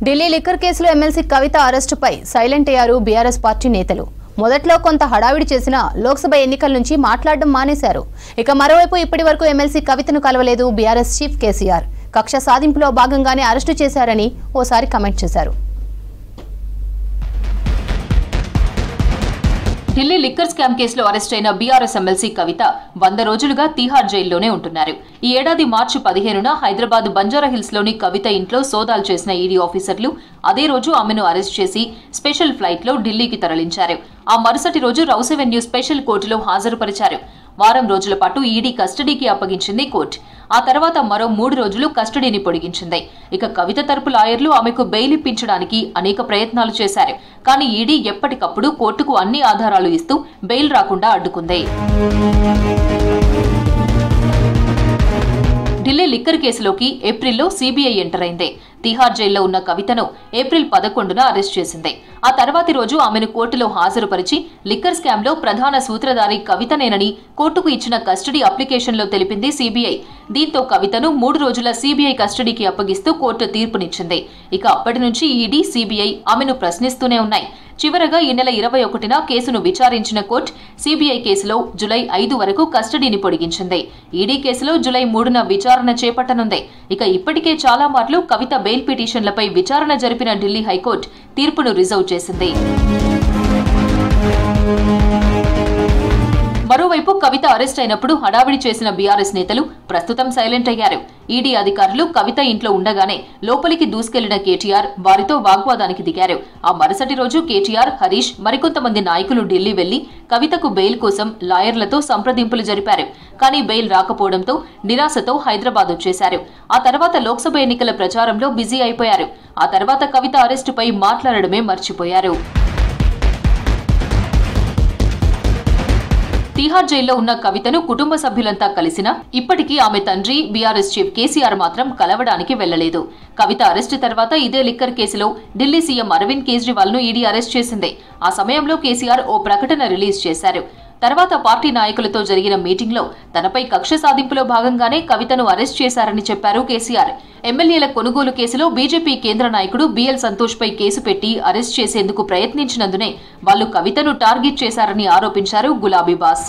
Delhi liquor కేసులో MLC కవిత అరెస్టుపై silent అయ్యారు BRS party నేతలు. మొదట్లో కొంత హడావిడి చేసిన లోక్సభ ఎన్నికల నుంచి మాట్లాడడం మానేశారు. ఇక మరోవైపు ఇప్పటివరకు ఎమ్మెల్సీ కవితను కలవలేదు బీఆర్ఎస్ చీఫ్ కేసీఆర్. కక్ష సాధింపులో భాగంగానే అరెస్టు చేశారని ఓసారి కమెంట్ చేశారు. ఢిల్లీ లిక్కర్ స్కామ్ కేసులో అరెస్ట్ అయిన బీఆర్ఎస్ ఎమ్మెల్సీ కవిత 100 రోజులుగా తీహార్ జైల్లోనే ఉంటున్నారు. ఈ ఏడాది మార్చి 15న హైదరాబాద్ బంజారాహిల్స్ లోని కవిత ఇంట్లో సోదాలు చేసిన ఈడీ ఆఫీసర్లు అదే రోజు ఆమెను అరెస్ట్ చేసి స్పెషల్ ఫ్లైట్ లో ఢిల్లీకి తరలించారు. ఆ మరుసటి రోజు రౌస్ అవెన్యూ స్పెషల్ కోర్టులో హాజరుపరిచారు. వారం రోజుల పాటు ఈడీ కస్టడీకి అప్పగించింది కోర్టు. ఆ తర్వాత మరో 3 రోజులు కస్టడీని పొడిగించింది. ఇక కవిత తరపు లాయర్లు ఆమెకు బెయిల్ ఇప్పించడానికి అనేక ప్రయత్నాలు చేశారు. కానీ ఈడీ ఎప్పటికప్పుడు కోర్టుకు అన్ని ఆధారాలు ఇస్తూ బెయిల్ రాకుండా అడ్డుకుంది. ఢిల్లీ లిక్కర్ కేసులోకి ఏప్రిల్లో సీబీఐ ఎంటర్ అయింది. తిహార్ జైల్లో ఉన్న కవితను ఏప్రిల్ 11న అరెస్ట్ చేసింది. ఆ తర్వాతి రోజు ఆమెను కోర్టులో హాజరుపరిచి లిక్కర్ స్కామ్ లో ప్రధాన సూత్రధారి కవితనేనని కోర్టుకు ఇచ్చిన కస్టడీ అప్లికేషన్లో తెలిపింది సీబీఐ. దీంతో కవితను 3 రోజుల సీబీఐ కస్టడీకి అప్పగిస్తూ కోర్టు తీర్పునిచ్చింది. ఇక అప్పటి నుంచి ఈడీ, సీబీఐ ఆమెను ప్రశ్నిస్తూనే ఉన్నాయి. చివరగా ఈ నెల 21న కేసును విచారించిన కోర్టు సీబీఐ కేసులో జులై 5 వరకు కస్టడీని పొడిగించింది. ఈడీ కేసులో జులై 3న విచారణ చేపట్టనుంది. ఇక ఇప్పటికే చాలా మార్లు కవిత బెయిల్ పిటిషన్లపై విచారణ జరిపిన ఢిల్లీ హైకోర్టు తీర్పును రిజర్వ్ చేసింది. మరోవైపు కవిత అరెస్ట్ అయినప్పుడు హడావిడి చేసిన బీఆర్ఎస్ నేతలు ప్రస్తుతం సైలెంట్ అయ్యారు. ఈడీ అధికారులు కవిత ఇంట్లో ఉండగానే లోపలికి దూసుకెళ్లిన కేటీఆర్ వారితో వాగ్వాదానికి దిగారు. ఆ మరుసటి రోజు కేటీఆర్, హరీష్ మరికొంతమంది నాయకులు ఢిల్లీ వెళ్లి కవితకు బెయిల్ కోసం లాయర్లతో సంప్రదింపులు జరిపారు. కానీ బెయిల్ రాకపోవడంతో నిరాశతో హైదరాబాద్ వచ్చేశారు. ఆ తర్వాత లోక్సభ ఎన్నికల ప్రచారంలో బిజీ అయిపోయారు. ఆ తర్వాత కవిత అరెస్టుపై మాట్లాడడమే మర్చిపోయారు. తిహార్ జైల్లో ఉన్న కవితను కుటుంబ సభ్యులంతా కలిసినా ఇప్పటికీ ఆమె తండ్రి బీఆర్ఎస్ చీఫ్ కేసీఆర్ మాత్రం కలవడానికి వెళ్లలేదు. కవిత అరెస్టు తర్వాత ఇదే లిక్కర్ కేసులో ఢిల్లీ సీఎం అరవింద్ కేజ్రీవాల్ ను ఈడీ అరెస్ట్ చేసింది. ఆ సమయంలో కేసీఆర్ ఓ ప్రకటన రిలీజ్ చేశారు. తర్వాత పార్టీ నాయకులతో జరిగిన మీటింగ్లో తనపై కక్ష సాధింపులో భాగంగానే కవితను అరెస్ట్ చేశారని చెప్పారు కేసీఆర్. ఎమ్మెల్యేల కొనుగోలు కేసులో బీజేపీ కేంద్ర నాయకుడు బీఎల్ సంతోష్ పై కేసు పెట్టి అరెస్ట్ చేసేందుకు ప్రయత్నించినందునే వాళ్లు కవితను టార్గెట్ చేశారని ఆరోపించారు గులాబీ బాస్.